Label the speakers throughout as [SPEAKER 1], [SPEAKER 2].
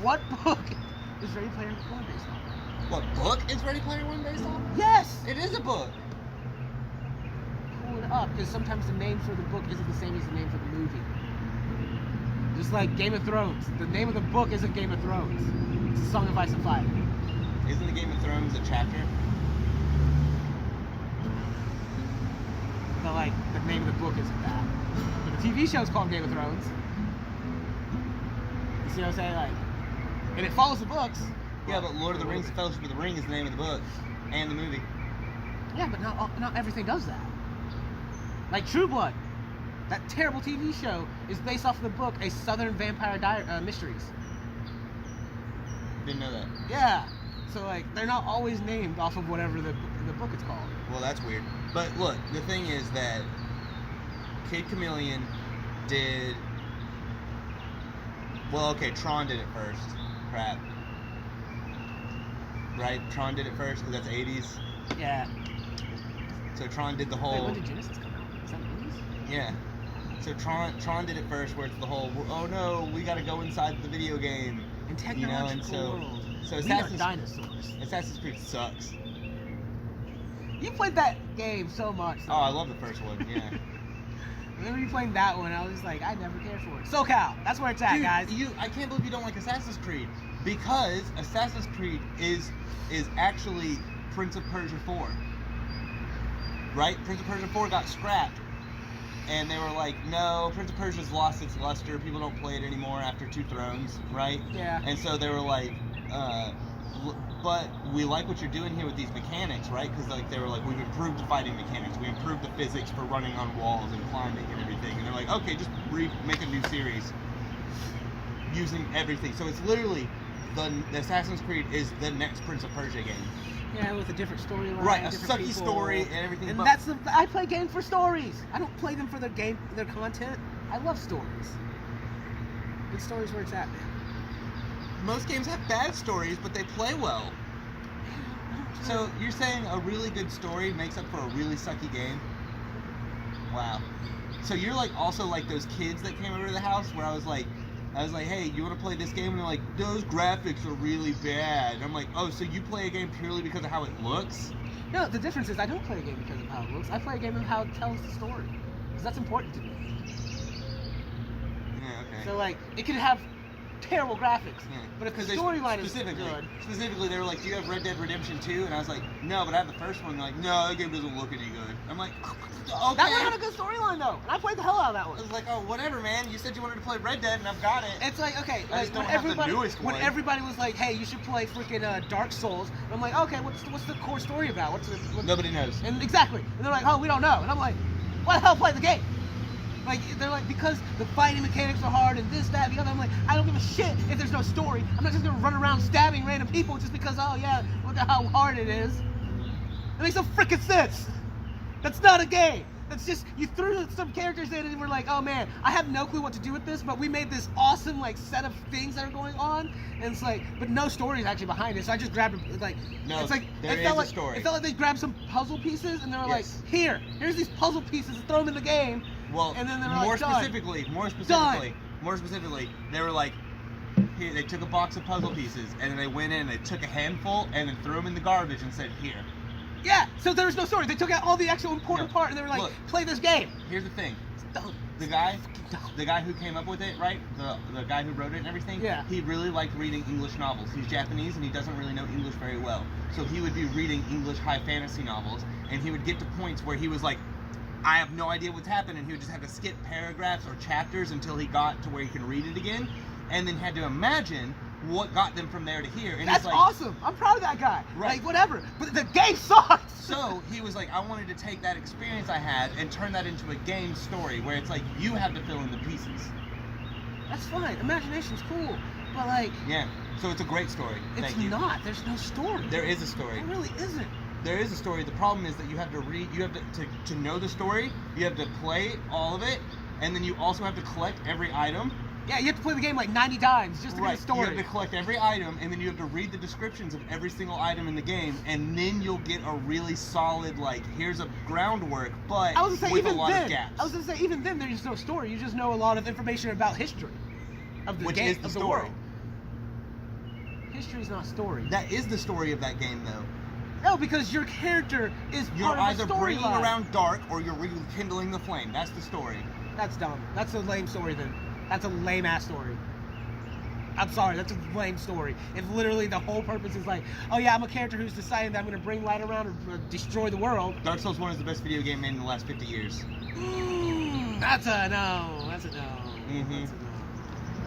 [SPEAKER 1] What book is Ready Player One based on?
[SPEAKER 2] What book is Ready Player One based on?
[SPEAKER 1] Yes!
[SPEAKER 2] It is a book.
[SPEAKER 1] Pull it up, because sometimes the name for the book isn't the same as the name for the movie. Just like Game of Thrones. The name of the book isn't Game of Thrones. It's a Song of Ice and Fire.
[SPEAKER 2] Isn't the Game of Thrones a chapter?
[SPEAKER 1] But like, the name of the book isn't that. But the TV show's called Game of Thrones. You see what I'm saying? Like, and it follows the books.
[SPEAKER 2] Yeah, but Lord of the Rings, The Fellowship of the Ring is the name of the book and the movie.
[SPEAKER 1] Yeah, but not everything does that. Like True Blood, that terrible TV show is based off of the book A Southern Vampire Mysteries.
[SPEAKER 2] Didn't know that.
[SPEAKER 1] Yeah, so like they're not always named off of whatever the book is called.
[SPEAKER 2] Well, that's weird. But look, the thing is that Kid Chameleon did. Well, okay, Tron did it first. Crap. Right? Tron did it first because that's 80s.
[SPEAKER 1] Yeah.
[SPEAKER 2] So Tron did the whole.
[SPEAKER 1] Wait, when did Genesis come out? Is that 80s?
[SPEAKER 2] Yeah. So Tron did it first, where it's the whole, oh no, we gotta go inside the video game.
[SPEAKER 1] In technological world.
[SPEAKER 2] So
[SPEAKER 1] We are dinosaurs.
[SPEAKER 2] Assassin's Creed sucks.
[SPEAKER 1] You played that game so much.
[SPEAKER 2] Oh, I love the first one. Yeah.
[SPEAKER 1] Remember you playing that one? I was like, I never cared for it. SoCal, that's where it's at,
[SPEAKER 2] Dude,
[SPEAKER 1] guys.
[SPEAKER 2] I can't believe you don't like Assassin's Creed, because Assassin's Creed is actually Prince of Persia 4. Right? Prince of Persia 4 got scrapped. And they were like, no, Prince of Persia's lost its luster. People don't play it anymore after Two Thrones, right?
[SPEAKER 1] Yeah.
[SPEAKER 2] And so they were like, but we like what you're doing here with these mechanics, right? Because like they were like, we've improved the fighting mechanics. We improved the physics for running on walls and climbing and everything. And they're like, okay, just make a new series using everything. So it's literally the Assassin's Creed is the next Prince of Persia game.
[SPEAKER 1] Yeah, with a different storyline.
[SPEAKER 2] Right, a
[SPEAKER 1] different
[SPEAKER 2] sucky
[SPEAKER 1] people.
[SPEAKER 2] story and everything.
[SPEAKER 1] And
[SPEAKER 2] but
[SPEAKER 1] I play games for stories. I don't play them for their content. I love stories. Good stories where it's at, man.
[SPEAKER 2] most games have bad stories, but they play well. So you're saying a really good story makes up for a really sucky game? Wow. So you're like also like those kids that came over to the house where I was like, hey, you want to play this game? And they're like, those graphics are really bad. And I'm like, oh, so you play a game purely because of how it looks?
[SPEAKER 1] No, the difference is I don't play a game because of how it looks. I play a game of how it tells the story. Because that's important to me.
[SPEAKER 2] Yeah, okay.
[SPEAKER 1] So, like, it could have terrible graphics.
[SPEAKER 2] Yeah.
[SPEAKER 1] But if the storyline is good...
[SPEAKER 2] Specifically, they were like, do you have Red Dead Redemption 2? And I was like, no, but I have the first one. They're like, no, that game doesn't look any good. I'm like, okay.
[SPEAKER 1] That one had a good storyline, though. And I played the hell out of that one.
[SPEAKER 2] I was like, oh, whatever, man. You said you wanted to play Red Dead, and I've got it.
[SPEAKER 1] It's like, okay,
[SPEAKER 2] I just don't have the newest one.
[SPEAKER 1] When everybody was like, hey, you should play freaking Dark Souls, and I'm like, okay, what's the core story about?
[SPEAKER 2] Nobody knows.
[SPEAKER 1] And exactly. And they're like, oh, we don't know. And I'm like, why the hell play the game? Like, they're like, because the fighting mechanics are hard and this, that, the other. I'm like, I don't give a shit if there's no story. I'm not just gonna run around stabbing random people just because, oh yeah, look at how hard it is. It makes no freaking sense. That's not a game. That's just, you threw some characters in and we're like, oh man, I have no clue what to do with this, but we made this awesome like set of things that are going on, and it's like, but no story is actually behind it. So I just grabbed it, like,
[SPEAKER 2] no,
[SPEAKER 1] it's like,
[SPEAKER 2] there
[SPEAKER 1] it felt
[SPEAKER 2] is
[SPEAKER 1] like,
[SPEAKER 2] a story.
[SPEAKER 1] It felt like they grabbed some puzzle pieces and they were
[SPEAKER 2] Yes.
[SPEAKER 1] like, here's these puzzle pieces, throw them in the game.
[SPEAKER 2] Well,
[SPEAKER 1] and then they were
[SPEAKER 2] more
[SPEAKER 1] like,
[SPEAKER 2] specifically, they were like, here, they took a box of puzzle pieces and then they went in and they took a handful and then threw them in the garbage and said, here.
[SPEAKER 1] Yeah, so there was no story. They took out all the actual important part and they were like,
[SPEAKER 2] look,
[SPEAKER 1] play this game.
[SPEAKER 2] Here's the thing.
[SPEAKER 1] It's dumb.
[SPEAKER 2] The guy who came up with it, right? The guy who wrote it and everything,
[SPEAKER 1] yeah.
[SPEAKER 2] He really liked reading English novels. He's Japanese and he doesn't really know English very well. So he would be reading English high fantasy novels and he would get to points where he was like, I have no idea what's happened, and he would just have to skip paragraphs or chapters until he got to where he can read it again, and then had to imagine what got them from there to here. And
[SPEAKER 1] that's
[SPEAKER 2] like,
[SPEAKER 1] awesome. I'm proud of that guy.
[SPEAKER 2] Right.
[SPEAKER 1] Like, whatever. But the game sucked.
[SPEAKER 2] So he was like, I wanted to take that experience I had and turn that into a game story where it's like you have to fill in the pieces.
[SPEAKER 1] That's fine. Imagination's cool. But like...
[SPEAKER 2] Yeah. So it's a great story.
[SPEAKER 1] It's not. There's no story.
[SPEAKER 2] There is a story.
[SPEAKER 1] There really isn't.
[SPEAKER 2] There is a story. The problem is that you have to read, you have to know the story, you have to play all of it, and then you also have to collect every item.
[SPEAKER 1] Yeah, you have to play the game like 90 times just to get the story.
[SPEAKER 2] You have to collect every item, and then you have to read the descriptions of every single item in the game, and then you'll get a really solid, like, here's a groundwork, but with a lot of gaps.
[SPEAKER 1] I was going to say, even then, there's no story. You just know a lot of information about history of the game, of the world. History's not story.
[SPEAKER 2] That is the story of that game, though.
[SPEAKER 1] No, because your character is
[SPEAKER 2] You're
[SPEAKER 1] part of
[SPEAKER 2] either
[SPEAKER 1] the story
[SPEAKER 2] bringing around dark or you're rekindling the flame. That's the story.
[SPEAKER 1] That's dumb. That's a lame story then. That's a lame ass story. I'm sorry, that's a lame story. If literally the whole purpose is like, oh yeah, I'm a character who's deciding that I'm going to bring light around or destroy the world.
[SPEAKER 2] Dark Souls 1 is the best video game made in the last 50 years.
[SPEAKER 1] That's a no. That's a no.
[SPEAKER 2] Mm-hmm.
[SPEAKER 1] That's a no.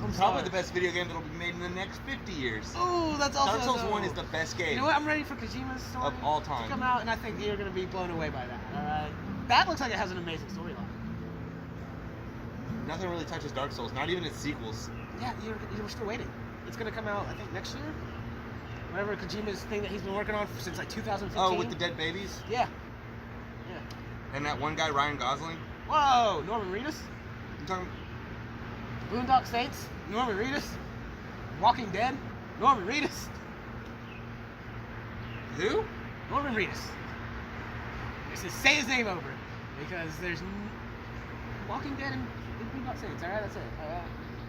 [SPEAKER 1] I'm
[SPEAKER 2] Probably
[SPEAKER 1] sorry.
[SPEAKER 2] the best video game that'll be made in the next 50 years.
[SPEAKER 1] Ooh, that's also
[SPEAKER 2] Dark Souls
[SPEAKER 1] a no.
[SPEAKER 2] 1 is the best game.
[SPEAKER 1] You know what? I'm ready for Kojima's story
[SPEAKER 2] Of all time.
[SPEAKER 1] to come out, and I think you're going to be blown away by that. That looks like it has an amazing storyline.
[SPEAKER 2] Nothing really touches Dark Souls, not even its sequels.
[SPEAKER 1] Yeah, you're still waiting. It's going to come out, I think, next year. Whatever Kojima's thing that he's been working on since like 2015.
[SPEAKER 2] Oh, with the dead babies?
[SPEAKER 1] Yeah. Yeah.
[SPEAKER 2] And that one guy, Ryan Gosling?
[SPEAKER 1] Whoa, Norman Reedus?
[SPEAKER 2] You talking?
[SPEAKER 1] Boondock Saints? Norman Reedus? Walking Dead? Norman Reedus?
[SPEAKER 2] Who?
[SPEAKER 1] Norman Reedus. Just say his name over, because there's Walking Dead and Boondock Saints. All right, that's it.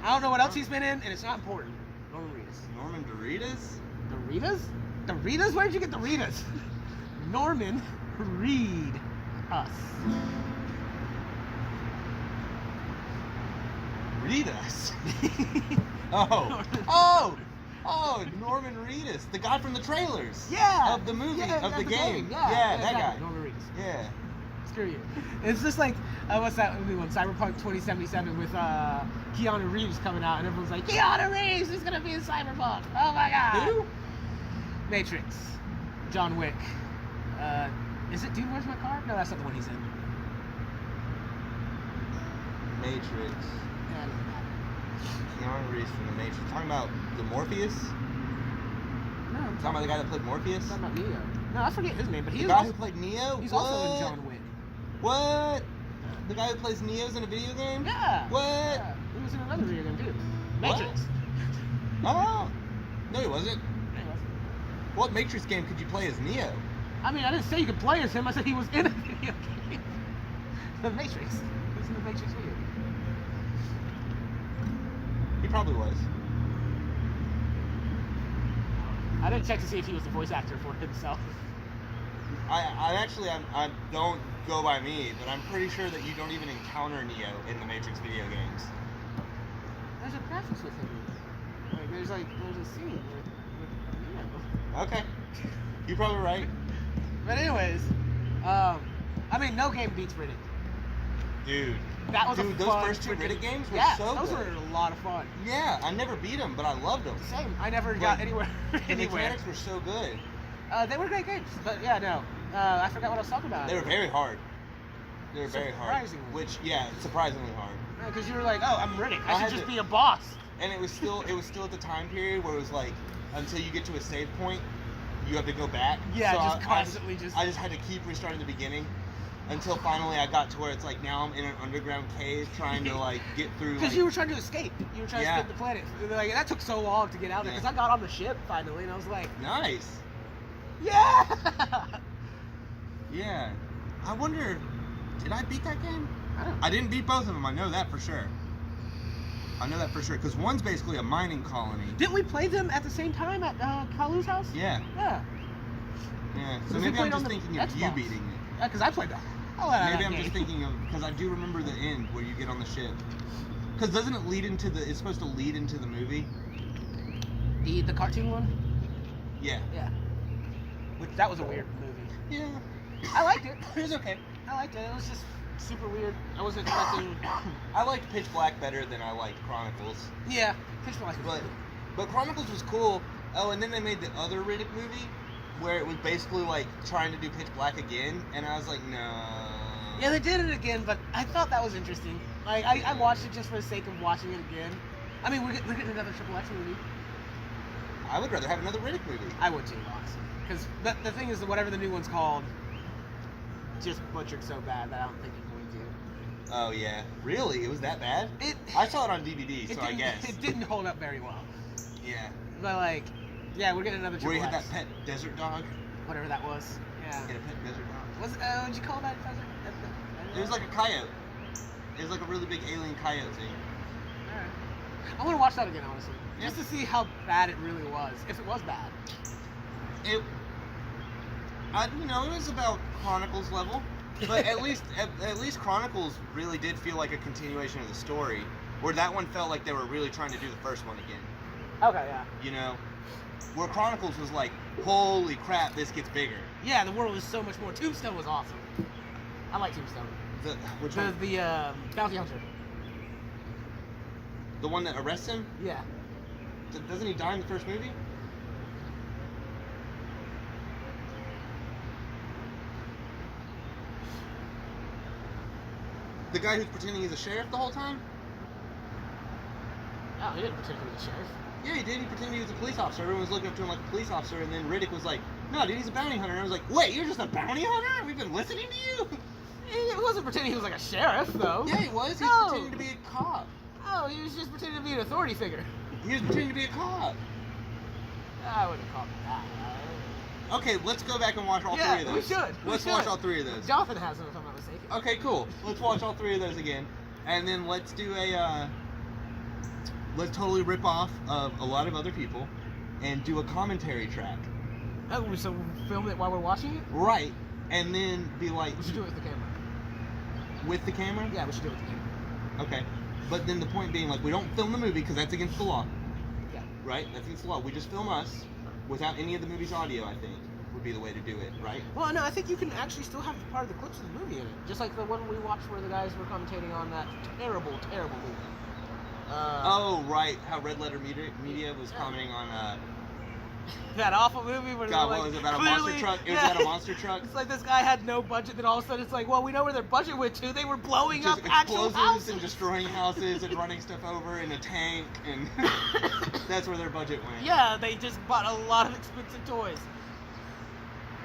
[SPEAKER 1] I don't know what else he's been in, and it's not important. Norman Reedus.
[SPEAKER 2] Norman Doritas?
[SPEAKER 1] Doritas? Doritas? Where'd you get Doritas? Norman Reed. Us.
[SPEAKER 2] Read us. Oh, Norman Reedus, the guy from the trailers.
[SPEAKER 1] Yeah.
[SPEAKER 2] Of the movie,
[SPEAKER 1] Yeah,
[SPEAKER 2] of the
[SPEAKER 1] the
[SPEAKER 2] game.
[SPEAKER 1] Yeah,
[SPEAKER 2] that guy.
[SPEAKER 1] Norman Reedus.
[SPEAKER 2] Yeah.
[SPEAKER 1] Screw you. It's just like, what's that new one? Cyberpunk 2077 with Keanu Reeves coming out, and everyone's like, Keanu Reeves is gonna be in Cyberpunk. Oh my god.
[SPEAKER 2] Who?
[SPEAKER 1] Matrix. John Wick. Is it Dude, Where's My Car? No, that's not the one he's in.
[SPEAKER 2] Matrix.
[SPEAKER 1] Yeah, it doesn't matter.
[SPEAKER 2] Keanu Reeves from the Matrix. Talking about the Morpheus?
[SPEAKER 1] No, I'm
[SPEAKER 2] Talking about the guy that played Morpheus?
[SPEAKER 1] talking about Neo. No, I forget his name, but
[SPEAKER 2] The
[SPEAKER 1] he's
[SPEAKER 2] guy
[SPEAKER 1] also,
[SPEAKER 2] who played Neo?
[SPEAKER 1] he's
[SPEAKER 2] What?
[SPEAKER 1] also in John Wick.
[SPEAKER 2] What? The guy who plays Neo's in a video game?
[SPEAKER 1] Yeah.
[SPEAKER 2] What?
[SPEAKER 1] Yeah. He was in another video game too.
[SPEAKER 2] What?
[SPEAKER 1] Matrix.
[SPEAKER 2] Oh. No, he wasn't.
[SPEAKER 1] Yeah, he was.
[SPEAKER 2] What Matrix game could you play as Neo?
[SPEAKER 1] I mean, I didn't say you could play as him. I said he was in a video game. The Matrix. He was in the Matrix video game.
[SPEAKER 2] He probably was.
[SPEAKER 1] I didn't check to see if he was the voice actor for himself.
[SPEAKER 2] I don't go by me, but I'm pretty sure that you don't even encounter Neo in the Matrix video games.
[SPEAKER 1] There's a graphics with him. Like, there's a scene with Neo.
[SPEAKER 2] Okay. You're probably right.
[SPEAKER 1] But anyways, I mean, no game beats Riddick.
[SPEAKER 2] Dude.
[SPEAKER 1] That was
[SPEAKER 2] Dude,
[SPEAKER 1] a
[SPEAKER 2] those
[SPEAKER 1] fun
[SPEAKER 2] first two
[SPEAKER 1] freaking-
[SPEAKER 2] Riddick games were
[SPEAKER 1] yeah,
[SPEAKER 2] so
[SPEAKER 1] those
[SPEAKER 2] good.
[SPEAKER 1] were a lot of fun.
[SPEAKER 2] Yeah, I never beat them, but I loved them.
[SPEAKER 1] Same. I never
[SPEAKER 2] Like,
[SPEAKER 1] got anywhere.
[SPEAKER 2] The
[SPEAKER 1] anywhere.
[SPEAKER 2] mechanics were so good.
[SPEAKER 1] They were great games, but yeah, no. I forgot what I was talking about.
[SPEAKER 2] They were very hard. They were very hard.
[SPEAKER 1] Surprisingly.
[SPEAKER 2] Which, yeah, surprisingly hard.
[SPEAKER 1] Because you were like, oh, I'm Riddick.
[SPEAKER 2] I
[SPEAKER 1] I
[SPEAKER 2] had
[SPEAKER 1] should just
[SPEAKER 2] to-
[SPEAKER 1] be a boss.
[SPEAKER 2] And it was still at the time period where it was like, until you get to a save point, you have to go back.
[SPEAKER 1] Yeah,
[SPEAKER 2] So
[SPEAKER 1] just constantly
[SPEAKER 2] I just had to keep restarting the beginning until finally I got to where it's like now I'm in an underground cave trying to like get through.
[SPEAKER 1] Because
[SPEAKER 2] Like,
[SPEAKER 1] you were trying to escape. You were trying
[SPEAKER 2] Yeah.
[SPEAKER 1] to escape the planet. Like, that took so long to get out there.
[SPEAKER 2] Yeah.
[SPEAKER 1] Because I got on the ship finally, and I was like,
[SPEAKER 2] nice.
[SPEAKER 1] yeah!
[SPEAKER 2] Yeah. I wonder, did I beat that game?
[SPEAKER 1] I don't know.
[SPEAKER 2] I didn't beat both of them. I know that for sure. I know that for sure because one's basically a mining colony.
[SPEAKER 1] Didn't we play them at the same time at Kalu's house?
[SPEAKER 2] Yeah.
[SPEAKER 1] Yeah.
[SPEAKER 2] Yeah. So
[SPEAKER 1] Because we
[SPEAKER 2] maybe I'm
[SPEAKER 1] played on
[SPEAKER 2] just
[SPEAKER 1] the
[SPEAKER 2] thinking of you
[SPEAKER 1] Xbox.
[SPEAKER 2] beating it.
[SPEAKER 1] Yeah, because I played the hell out of
[SPEAKER 2] Maybe
[SPEAKER 1] that
[SPEAKER 2] I'm
[SPEAKER 1] game.
[SPEAKER 2] just thinking of because I do remember the end where you get on the ship. Because doesn't it lead into the? It's supposed to lead into the movie.
[SPEAKER 1] The cartoon one?
[SPEAKER 2] Yeah.
[SPEAKER 1] Yeah. Which, that was a weird movie.
[SPEAKER 2] Yeah.
[SPEAKER 1] I liked it.
[SPEAKER 2] It was okay.
[SPEAKER 1] I liked it. It was just super weird. I wasn't expecting...
[SPEAKER 2] I liked Pitch Black better than I liked Chronicles.
[SPEAKER 1] Yeah. Pitch Black was
[SPEAKER 2] But
[SPEAKER 1] cool.
[SPEAKER 2] but Chronicles was cool. Oh, and then they made the other Riddick movie where it was basically like trying to do Pitch Black again, and I was like, no.
[SPEAKER 1] Yeah, they did it again, but I thought that was interesting. I watched it just for the sake of watching it again. I mean, we're getting another Triple X movie.
[SPEAKER 2] I would rather have another Riddick movie.
[SPEAKER 1] I would too, honestly. Because the thing is that whatever the new one's called, just butchered so bad that I don't think it's going to.
[SPEAKER 2] Oh yeah, really? It was that bad?
[SPEAKER 1] It,
[SPEAKER 2] I saw it on DVD, so I
[SPEAKER 1] didn't-
[SPEAKER 2] guess.
[SPEAKER 1] It didn't hold up very well.
[SPEAKER 2] Yeah.
[SPEAKER 1] But like, yeah, we're getting another
[SPEAKER 2] Where
[SPEAKER 1] Triple
[SPEAKER 2] you had
[SPEAKER 1] X.
[SPEAKER 2] that pet desert dog?
[SPEAKER 1] Whatever that was. Yeah.
[SPEAKER 2] You had a pet desert dog.
[SPEAKER 1] What'd you call that?
[SPEAKER 2] It was like a coyote. It was like a really big alien coyote thing.
[SPEAKER 1] Alright. I want to watch that again, honestly. Just to see how bad it really was, if it was bad.
[SPEAKER 2] It was about Chronicles level, but at least Chronicles really did feel like a continuation of the story, where that one felt like they were really trying to do the first one again.
[SPEAKER 1] Okay, yeah.
[SPEAKER 2] You know, where Chronicles was like, holy crap, this gets bigger.
[SPEAKER 1] Yeah, the world was so much more. Tombstone was awesome. I like Tombstone.
[SPEAKER 2] Which one?
[SPEAKER 1] The bounty hunter.
[SPEAKER 2] The one that arrests him?
[SPEAKER 1] Yeah.
[SPEAKER 2] Doesn't he die in the first movie? The guy who's pretending he's a sheriff the whole time?
[SPEAKER 1] Oh, he didn't pretend he was a sheriff.
[SPEAKER 2] Yeah, he did. He pretended he was a police officer. Everyone was looking up to him like a police officer, and then Riddick was like, no, dude, he's a bounty hunter. And I was like, wait, you're just a bounty hunter? We've been listening to you?
[SPEAKER 1] He wasn't pretending he was like a sheriff, though.
[SPEAKER 2] Yeah, he was. He was pretending to be a cop.
[SPEAKER 1] Oh, he was just pretending to be an authority figure.
[SPEAKER 2] He was pretending to be a cop.
[SPEAKER 1] I wouldn't call it that.
[SPEAKER 2] Okay, let's go back and watch all three of those.
[SPEAKER 1] We should.
[SPEAKER 2] Let's watch all three of those.
[SPEAKER 1] Jonathan has them, if I'm not mistaken.
[SPEAKER 2] Okay, cool. Let's watch all three of those again. And then let's do let's totally rip off of a lot of other people and do a commentary track.
[SPEAKER 1] Oh, so we'll film it while we're watching it?
[SPEAKER 2] Right. And then be like...
[SPEAKER 1] We should do it with the camera.
[SPEAKER 2] With the camera?
[SPEAKER 1] Yeah, we should do it with the camera.
[SPEAKER 2] Okay. But then the point being, like, we don't film the movie because that's against the law.
[SPEAKER 1] Yeah.
[SPEAKER 2] Right? That's against the law. We just film us without any of the movie's audio, I think, would be the way to do it, right?
[SPEAKER 1] Well, no, I think you can actually still have part of the clips of the movie in it. Just like the one we watched where the guys were commentating on that terrible, terrible movie.
[SPEAKER 2] Oh, right. How Red Letter Media was commenting on...
[SPEAKER 1] that awful movie where
[SPEAKER 2] God,
[SPEAKER 1] like,
[SPEAKER 2] what was it, about a
[SPEAKER 1] clearly,
[SPEAKER 2] monster truck? It was about a monster truck?
[SPEAKER 1] It's like this guy had no budget, then all of a sudden it's like, well, we know where their budget went to. They were blowing up actual
[SPEAKER 2] explosives
[SPEAKER 1] houses.
[SPEAKER 2] and destroying houses and running stuff over in a tank, and that's where their budget went.
[SPEAKER 1] Yeah, they just bought a lot of expensive toys.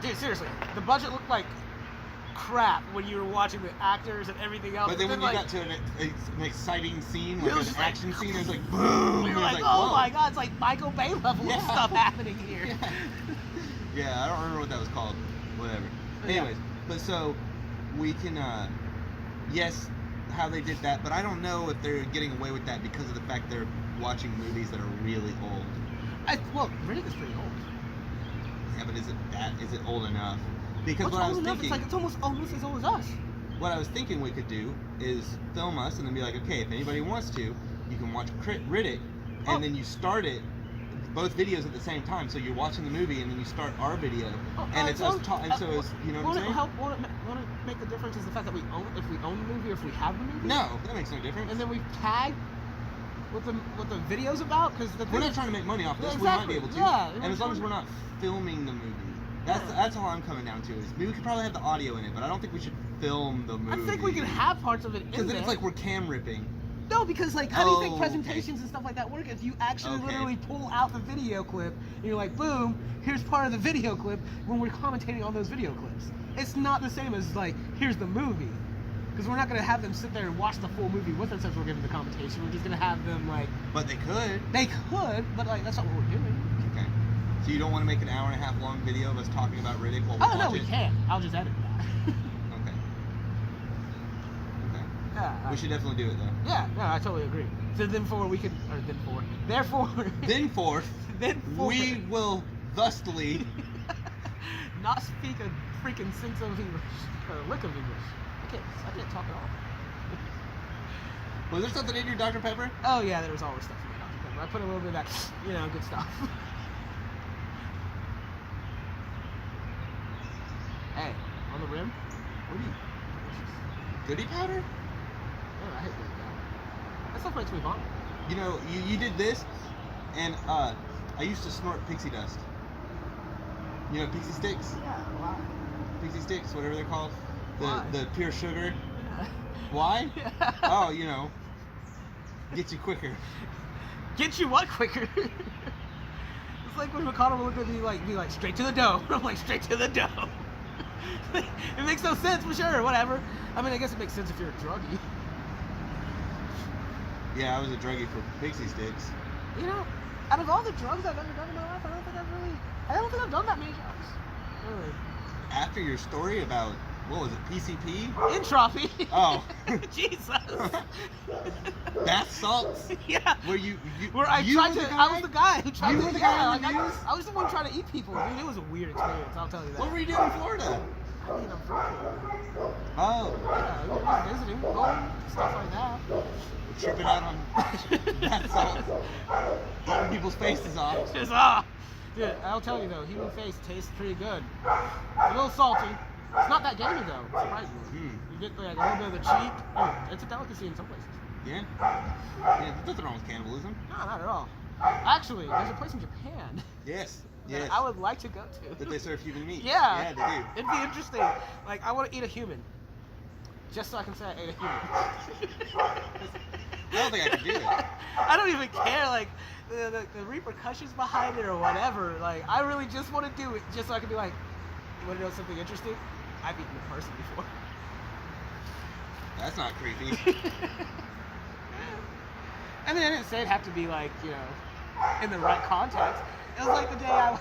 [SPEAKER 1] Dude, seriously, the budget looked like crap when you were watching the actors and everything else.
[SPEAKER 2] But then when you
[SPEAKER 1] like,
[SPEAKER 2] got to an exciting scene, like
[SPEAKER 1] it was
[SPEAKER 2] an
[SPEAKER 1] just
[SPEAKER 2] action
[SPEAKER 1] like,
[SPEAKER 2] scene, it was like boom.
[SPEAKER 1] We were like,
[SPEAKER 2] whoa.
[SPEAKER 1] oh my god, it's like Michael Bay level of stuff happening here.
[SPEAKER 2] Yeah. Yeah, I don't remember what that was called. Whatever. Anyways, but so we can, yes, how they did that, but I don't know if they're getting away with that because of the fact they're watching movies that are really old.
[SPEAKER 1] Well, Riddick is pretty old.
[SPEAKER 2] Yeah, but is it old enough? Because
[SPEAKER 1] What's
[SPEAKER 2] what I was
[SPEAKER 1] old enough?
[SPEAKER 2] thinking,
[SPEAKER 1] It's almost as old as us.
[SPEAKER 2] what I was thinking we could do is film us and then be like, okay, if anybody wants to, you can watch Riddick, and then you start it, both videos at the same time. So you're watching the movie and then you start our video, and it's us talking. And so it's, you know what I'm saying?
[SPEAKER 1] Won't it make the difference is the fact that if we own the movie or if we have the movie?
[SPEAKER 2] No, that makes no difference.
[SPEAKER 1] And then we tag what the video's about, because
[SPEAKER 2] we're not trying to make money off this.
[SPEAKER 1] Exactly.
[SPEAKER 2] We might be able to.
[SPEAKER 1] Yeah,
[SPEAKER 2] and as long as we're not filming the movie. That's all I'm coming down to. Is we could probably have the audio in it, but I don't think we should film the movie.
[SPEAKER 1] I think we can have parts of it in there.
[SPEAKER 2] Because then it's like we're cam ripping.
[SPEAKER 1] No, because like, how do you think presentations and stuff like that work if you actually literally pull out the video clip and you're like, boom, here's part of the video clip when we're commentating on those video clips. It's not the same as like, here's the movie. Because we're not going to have them sit there and watch the full movie with us as we're giving the commentation. We're just going to have them like...
[SPEAKER 2] But they could.
[SPEAKER 1] They could, but like, that's not what we're doing.
[SPEAKER 2] Okay. So you don't want to make an hour-and-a-half long video of us talking about Riddick while we watch it?
[SPEAKER 1] Oh, no, we can. I'll just edit that.
[SPEAKER 2] Okay.
[SPEAKER 1] Yeah,
[SPEAKER 2] we should definitely do it, though.
[SPEAKER 1] Yeah, no, I totally agree. So therefore, we
[SPEAKER 2] we will thusly
[SPEAKER 1] not speak a freaking sense of English, or a lick of English. I can't talk at all.
[SPEAKER 2] Was there something in your Dr. Pepper?
[SPEAKER 1] Oh yeah, there was always stuff in my Dr. Pepper. I put a little bit of that, good stuff. Hey, on the rim?
[SPEAKER 2] What are you? Goody powder?
[SPEAKER 1] Oh, I hate goody powder. That stuff makes me vomit.
[SPEAKER 2] You know, you did this, and I used to snort pixie dust. You know, pixie sticks?
[SPEAKER 1] Yeah, why?
[SPEAKER 2] Pixie sticks, whatever they're called.
[SPEAKER 1] Why?
[SPEAKER 2] The pure sugar.
[SPEAKER 1] Yeah.
[SPEAKER 2] Why?
[SPEAKER 1] Yeah.
[SPEAKER 2] Oh, get you quicker.
[SPEAKER 1] Get you what quicker? It's like when McConnell would look at me be like, straight to the dough. I'm like, straight to the dough. It makes no sense, for sure, whatever. I mean, I guess it makes sense if you're a druggie.
[SPEAKER 2] Yeah, I was a druggie for pixie sticks.
[SPEAKER 1] Out of all the drugs I've ever done in my life, I don't think I've done that many drugs. Really.
[SPEAKER 2] After your story about what was it? PCP?
[SPEAKER 1] Entropy.
[SPEAKER 2] Oh.
[SPEAKER 1] Jesus.
[SPEAKER 2] Bath salts?
[SPEAKER 1] Yeah.
[SPEAKER 2] Where you
[SPEAKER 1] Where I
[SPEAKER 2] you
[SPEAKER 1] tried
[SPEAKER 2] were
[SPEAKER 1] to,
[SPEAKER 2] the guy?
[SPEAKER 1] I was the guy who tried
[SPEAKER 2] You
[SPEAKER 1] to.
[SPEAKER 2] were the
[SPEAKER 1] Yeah,
[SPEAKER 2] guy on
[SPEAKER 1] like
[SPEAKER 2] the
[SPEAKER 1] I,
[SPEAKER 2] news?
[SPEAKER 1] I was the one trying to eat people. Dude, it was a weird experience. I'll tell you that.
[SPEAKER 2] What were you doing in Florida?
[SPEAKER 1] I mean, I'm from Florida.
[SPEAKER 2] Oh,
[SPEAKER 1] Yeah, we were visiting, going, stuff like that.
[SPEAKER 2] tripping out on bath salts, blowing people's faces off.
[SPEAKER 1] Just dude, I'll tell you though, human face tastes pretty good. It's a little salty. It's not that gamey though, surprisingly. You get like a little bit of the cheek. Oh, it's a delicacy in some places.
[SPEAKER 2] Yeah. Yeah, there's nothing wrong with cannibalism.
[SPEAKER 1] No, not at all. Actually, there's a place in Japan
[SPEAKER 2] Yes.
[SPEAKER 1] that
[SPEAKER 2] Yes.
[SPEAKER 1] I would like to go to.
[SPEAKER 2] That they serve human meat.
[SPEAKER 1] Yeah.
[SPEAKER 2] Yeah, they do.
[SPEAKER 1] It'd be interesting. Like, I want to eat a human. Just so I can say I ate a human.
[SPEAKER 2] I don't think I could do that.
[SPEAKER 1] I don't even care, like, the repercussions behind it or whatever. Like, I really just want to do it just so I can be like, you want to know something interesting? I've eaten a person before.
[SPEAKER 2] That's not creepy.
[SPEAKER 1] I mean, I didn't say it'd have to be like, you know, in the right context. It was like the day I...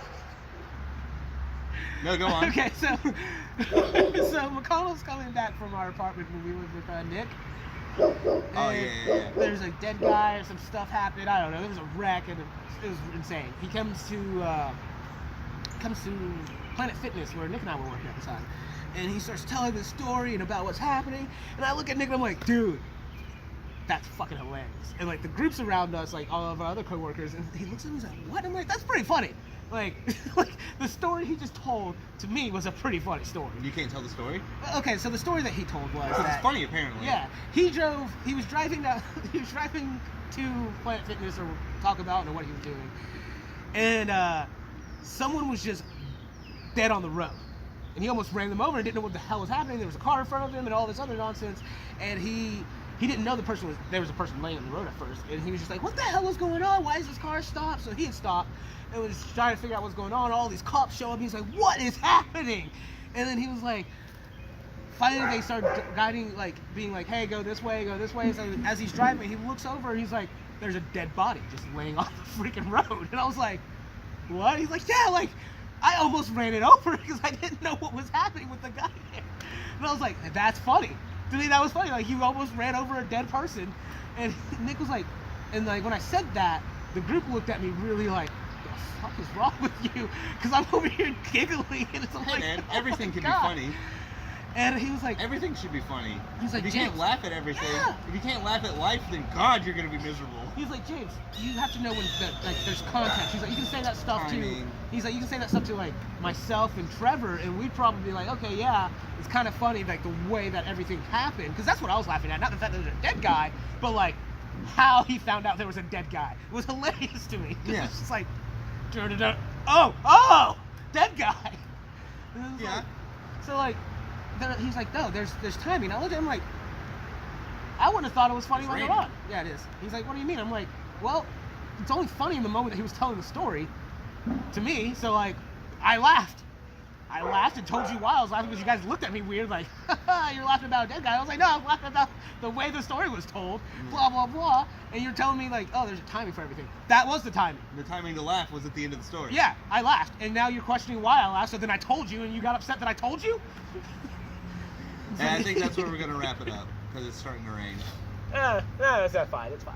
[SPEAKER 2] No, go on.
[SPEAKER 1] Okay, so McConnell's coming back from our apartment when we lived with Nick.
[SPEAKER 2] Oh, yeah.
[SPEAKER 1] There's a dead guy or some stuff happened. I don't know. There was a wreck and it was insane. He comes to Planet Fitness where Nick and I were working at the time, and he starts telling this story and about what's happening. And I look at Nick and I'm like, dude, that's fucking hilarious. And like the groups around us, like all of our other coworkers, and he looks at me and he's like, what? I'm like, that's pretty funny. Like, like the story he just told to me was a pretty funny story.
[SPEAKER 2] You can't tell the story?
[SPEAKER 1] Okay, so the story that he told was that,
[SPEAKER 2] It's funny, apparently.
[SPEAKER 1] yeah, he was driving to Planet Fitness or Taco Bell, I don't know what he was doing, and someone was just dead on the road, and he almost ran them over and didn't know what the hell was happening. There was a car in front of him and all this other nonsense, and he didn't know there was a person laying on the road at first, and he was just like, what the hell was going on? Why is this car stopped? So he had stopped and was trying to figure out what's going on. All these cops show up. He's like, what is happening? And then he was like, finally they started guiding, like being like, hey, go this way. So as he's driving, he looks over and he's like, there's a dead body just laying on the freaking road. And I was like, what? He's like, yeah, like I almost ran it over because I didn't know what was happening with the guy there. And I was like, that's funny. To me, that was funny. Like, you almost ran over a dead person. And Nick was like, and like when I said that, the group looked at me really like, what the fuck is wrong with you? Because I'm over here giggling, and it's
[SPEAKER 2] Hey,
[SPEAKER 1] like,
[SPEAKER 2] man,
[SPEAKER 1] oh
[SPEAKER 2] everything
[SPEAKER 1] my
[SPEAKER 2] can
[SPEAKER 1] God.
[SPEAKER 2] be funny.
[SPEAKER 1] And he was like,
[SPEAKER 2] Everything should be funny.
[SPEAKER 1] He's like,
[SPEAKER 2] if you can't
[SPEAKER 1] James,
[SPEAKER 2] laugh at everything,
[SPEAKER 1] yeah.
[SPEAKER 2] if you can't laugh at life, then God, you're gonna be miserable.
[SPEAKER 1] he's like, James, you have to know when like there's context. He's like, you can say that stuff to.
[SPEAKER 2] Timing.
[SPEAKER 1] He's like, you can say that stuff to like myself and Trevor, and we'd probably be like, okay, yeah, it's kind of funny, like the way that everything happened, because that's what I was laughing at, not the fact that there's a dead guy, but like how he found out there was a dead guy. It was hilarious to me.
[SPEAKER 2] Yeah.
[SPEAKER 1] It's just like, oh, dead guy. And it was
[SPEAKER 2] Yeah.
[SPEAKER 1] like- so like, he's like, no, there's timing. I looked at him like, I wouldn't have thought it was funny
[SPEAKER 2] It's
[SPEAKER 1] later
[SPEAKER 2] raining.
[SPEAKER 1] on. Yeah, it is. He's like, what do you mean? I'm like, well, it's only funny in the moment that he was telling the story to me. So like, I laughed and told you why I was laughing, because you guys looked at me weird, like, you're laughing about a dead guy. I was like, no, I'm laughing about the way the story was told, blah, blah, blah. And you're telling me like, oh, there's a timing for everything. That was the timing.
[SPEAKER 2] The timing to laugh was at the end of the story.
[SPEAKER 1] Yeah, I laughed. And now you're questioning why I laughed. So then I told you and you got upset that I told you?
[SPEAKER 2] And I think that's where we're gonna wrap it up, because it's starting to rain.
[SPEAKER 1] That's fine. It's fine.